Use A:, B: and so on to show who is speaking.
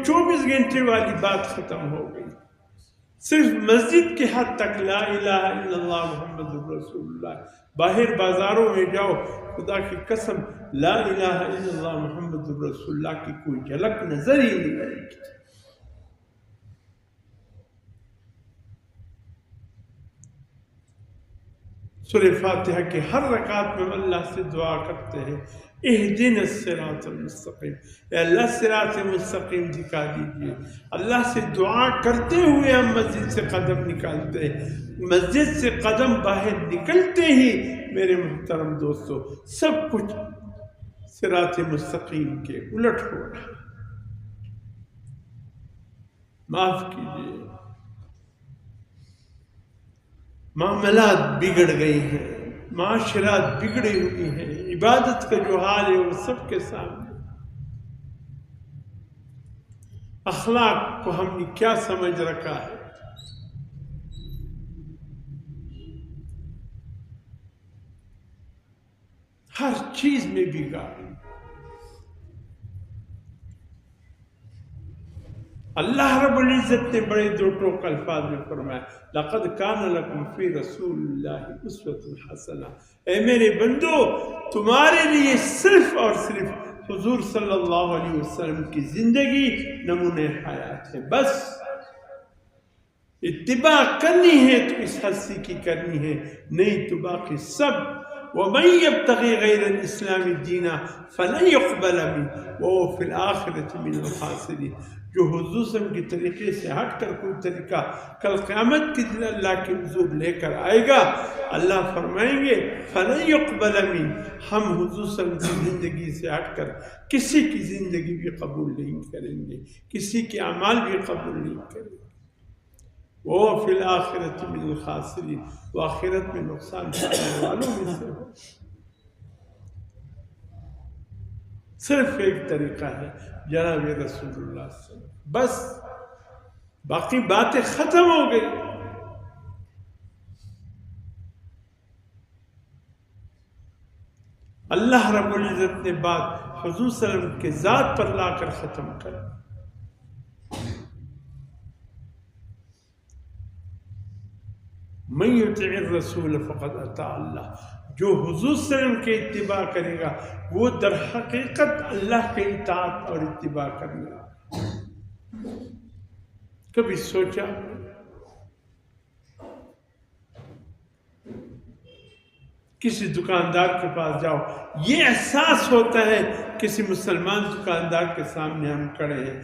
A: 24 گھنٹے والی بات ختم ہو گئی. صرف مسجد کے حد تک لا الہ الا اللہ محمد رسول اللہ. باہر بازاروں میں جاؤ، خدا کی قسم لا الہ الا اللہ محمد رسول اللہ کی کوئی جھلک نظر ہی نہیں آئے گی. سورہ فاتحہ کے ہر رکعت میں اللہ سے دعا کرتے ہیں اہدنا الصراط المستقیم، اے اللہ صراط مستقیم دکھا دیجیے. اللہ سے دعا کرتے ہوئے ہم مسجد سے قدم نکالتے ہیں. مسجد سے قدم باہر نکلتے ہی میرے محترم دوستو سب کچھ صراط مستقیم کے الٹ ہو رہا ہے. معاف کیجیے، معاملات بگڑ گئی ہیں، معاشرات بگڑی ہوئی ہیں. عبادت کا جو حال ہے وہ سب کے سامنے. اخلاق کو ہم نے کیا سمجھ رکھا ہے؟ ہر چیز میں بگاڑ. اللہ رب العزت نے بڑے دو ٹوک الفاظ میں فرمایا لقد کان لکم فی رسول اللہ اسوۃ حسنہ. اے میرے بندو، تمہارے لیے صرف اور صرف حضور صلی اللہ علیہ وسلم کی زندگی نمونہ حیات ہے. بس اتباع کرنی ہے تو اس ہستی کی کرنی ہے، نہیں تو باقی سب. وَمَن يَبْتَغِي غَيْرَ الْإِسْلَامِ دِينًا فَلَن يُقْبَلَ مِنْهُ وَهُوَ فِي الْآخِرَةِ مِنَ الْخَاسِرِينَ. جو حضور صلی اللہ علیہ وسلم کے طریقے سے ہٹ کر کوئی طریقہ کل قیامت کے دن اللہ کے حضور لے کر آئے گا، اللہ فرمائیں گے فَلَن يُقْبَلَ مِنْهُ، ہم حضور صلی اللہ علیہ وسلم کی زندگی سے ہٹ کر کسی کی زندگی بھی قبول نہیں کریں گے، کسی کے اعمال بھی قبول نہیں کریں گے. وہ فی الآخرۃ من الخاسرین، وہ آخرت میں نقصان پانے والوں میں سے ہو. صرف ایک طریقہ ہے جناب رسول اللہ صلی اللہ علیہ وسلم. بس باقی باتیں ختم ہو گئی. اللہ رب العزت نے بات حضور صلی اللہ علیہ وسلم کے ذات پر لا کر ختم کر. من یطع الرسول فقد اطاع اللہ، جو حضور صلی اللہ علیہ وسلم کے اتباع کرے گا وہ در حقیقت اللہ کے اطاعت اور اتباع کرے گا. کبھی سوچا کسی دکاندار کے پاس جاؤ، یہ احساس ہوتا ہے کسی مسلمان دکاندار کے سامنے ہم کھڑے ہیں،